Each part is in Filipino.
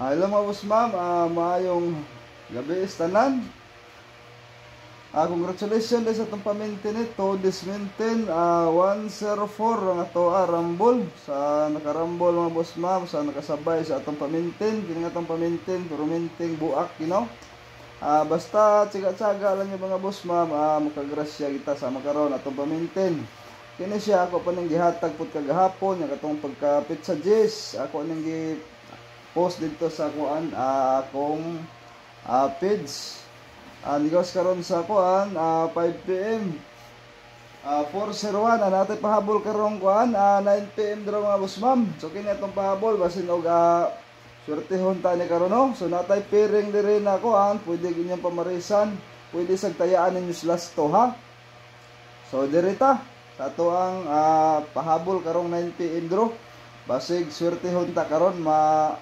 Hello mga boss ma'am, maayong gabi tanan. Congratulations sa itong pamintin ito. This maintain 104 ang ato rambol. Sa nakarambol mga boss ma'am, sa nakasabay sa atong pamintin. Kini nga itong pamintin, pero minting buak, you know. Basta tsaga-tsaga lang yung mga boss ma'am, makagrasya kita sa makaroon atong pamintin. Kini siya ako pa nang gihatag pud kagahapon, yung atong pagka pizza Jess. Ako nang post dito sa kuan akong page. Ligaws karon sa kuan 5 PM 401 natin pahabol karong kuan 9 PM dro mga boss ma'am. So kini atong pahabol basin og swertehon ta ni karon no. So natay pairing diri na kuan, pwede ginyang pamarisan, pwede sagtayaan ninyo slash to ha. So diri ta sa ato ang pahabol karong 9 PM dro. Basig swertehon ta karon mag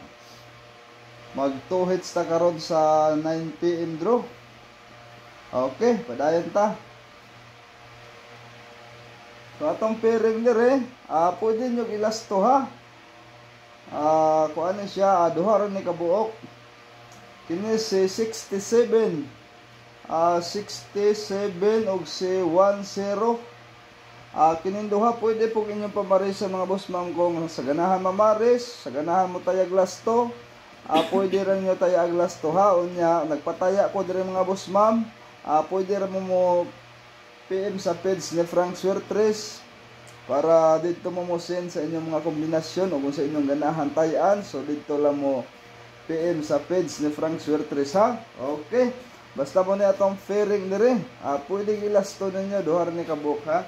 2 hits ta karon sa 9 PM draw. Okay, padayon ta. So atong pairing dire, pwede nyo ilasto ha. Kung ano siya, duha ron ni kabuok. Kini si 67. 67 og si 10. Kining duha pwede po inyong pamaris sa mga boss ma'am kung sa ganahan mamaris, sa ganahan mo tayag lasto. Pwede rin nyo tayag lasto ha. Unya, nagpataya ko dire mga boss ma'am. Pwede rin mo PM sa page ni Frank Swertres para dito mo send sa inyong mga kombinasyon o kung sa inyong ganahan tayaan. So dito lang mo PM sa page ni Frank Swertres ha. Okay, basta mo na itong fairing dire, pwede ilasto ninyo duhar ni kabuk ha.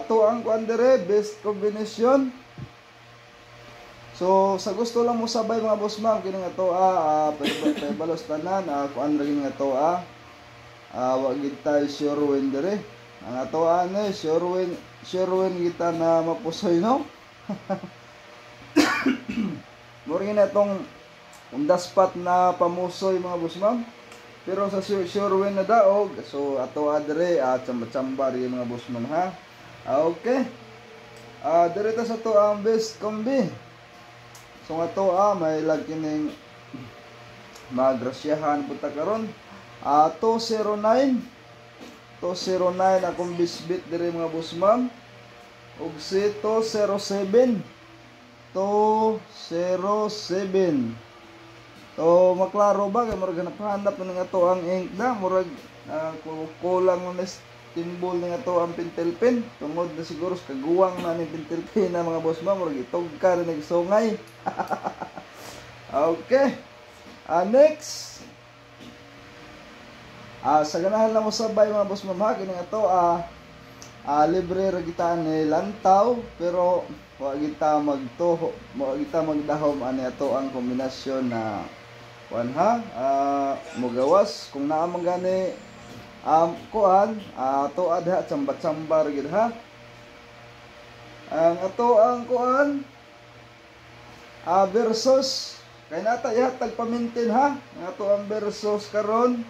Ito ang kuan dire, best combination. So sa gusto lang mo sabay mga boss ma'am kini nga to pwede balos tanan kuan ra nga to wag kita sure win dire. Ang ato sure win kita na mapusoy no. Mura na itong daspat na pamusoy mga boss ma'am. Pero sa sure win na daog, so ato dire tsamba-tsamba rin mga boss ma'am ha. Okay. Dire ta sa to ang best combi. So ato may lagkining magrasyahan punta karon. 209 akong bisbit dire mga boss ma'am. Ug si 207. So maklaro ba kay murag napahanap na nga to ang ink na murag kulang na timbol nga to ang pintelpen tungod na siguro sa kaguwang na ni pintelpen na mga boss ma'am murag itog ka rin nagsungay. Okay. Next. Sa ganahan lang mo sabay mga boss ma'am ha, kini nga to libre ra kita ni lantaw pero wa kita magdahom ani ato ang kombinasyon na kuan ha, mugawas kung naa man gani kuan ato adha tsamba-tsamba gid ha. Ang ato ang kuan versus kay nata ihatag pamintin ha. Ang ato ang versus karon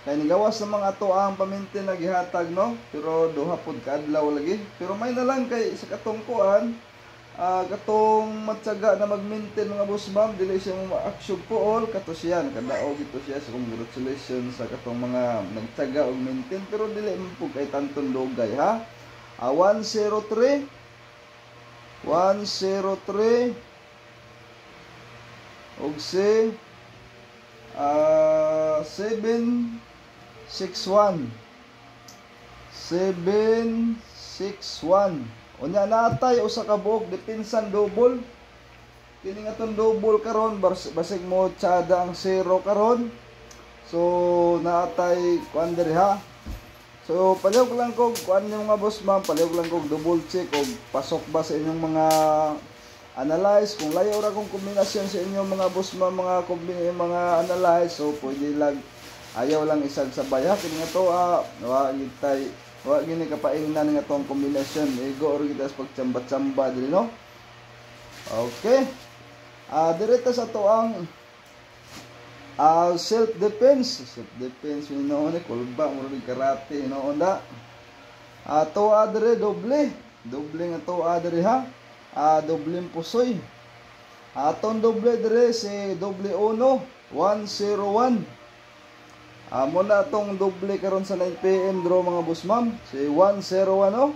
kay nigawas sa mga ato ang pamintin na gihatag no, pero duha pud ka adlaw lagi. Pero may na lang kay sa katong kuan katong matyaga na mag-maintain mga boss ma'am, dili siya mo ma-action po all kato siya nakadaog ito siya. So congratulations sa katong mga nagtyaga og maintain pero dili man pud kay tanton lugay ha. 103 og si 761 unya natay usa ka buok depinsan double. Kini nga tong double karon basig mo tsada ang 0 karon. So natay kuan diri ha. So palihog lang kog kuan yung mga boss ma'am, palihog lang kog double check og pasok ba sa inyong mga analyze kung layo ra kong kombinasyon sa inyong mga boss ma'am, mga analyze. So pwede lang ayaw lang isag sabay ha. Kini nga to wa gini kapaingnan nga tong kombinasyon. Igo or kita sa pagtsamba-tsamba dili no. Okay. Direto sa to ang self defense no ni kulba mo rin karate no onda. To adre doble nga to adre ha. Dobleng pusoy. Atong doble dire si doble uno 101. Muna atong doble karon sa 9 PM draw mga boss ma'am si 101 no.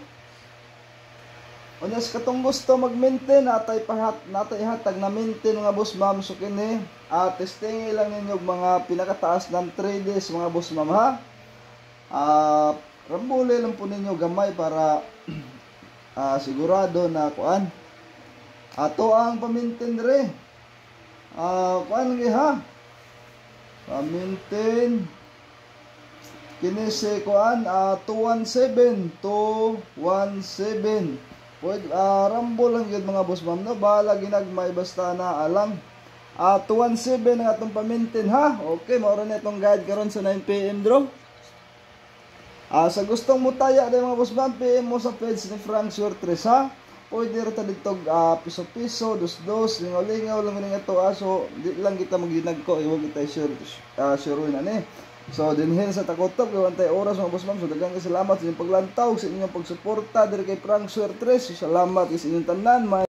Unyas katong gusto mag-maintain natay hatag na maintain mga boss ma'am, so kini testing lang ninyo mga pinakataas ng 3 days mga boss ma'am ha. Rambule lang po ninyo gamay para sigurado na kuan ato ang pamintin dire. Kuan gi ha, pamintin kini si kuan 217 pwede rambol lang yun mga boss ma'am no, bahala ginagmay basta na alang 217 ang atong pamintin ha. Okay, maura na itong guide karon sa 9 PM draw. Sa gustong mutaya day mga boss ma'am, PM mo sa page ni Frank Suertres ha. Pwede rin talitog piso-piso, dos-dos, lingaw-lingaw lang nga ito so di lang kita magginag ko, iwag kita sure na ni. So dinhin sa takotok, iwan tayo oras mga boss ma'am. So daghang salamat sa inyong paglantaw, sa inyong pagsuporta diri kay Frank Suertres. Salamat sa inyong tanan.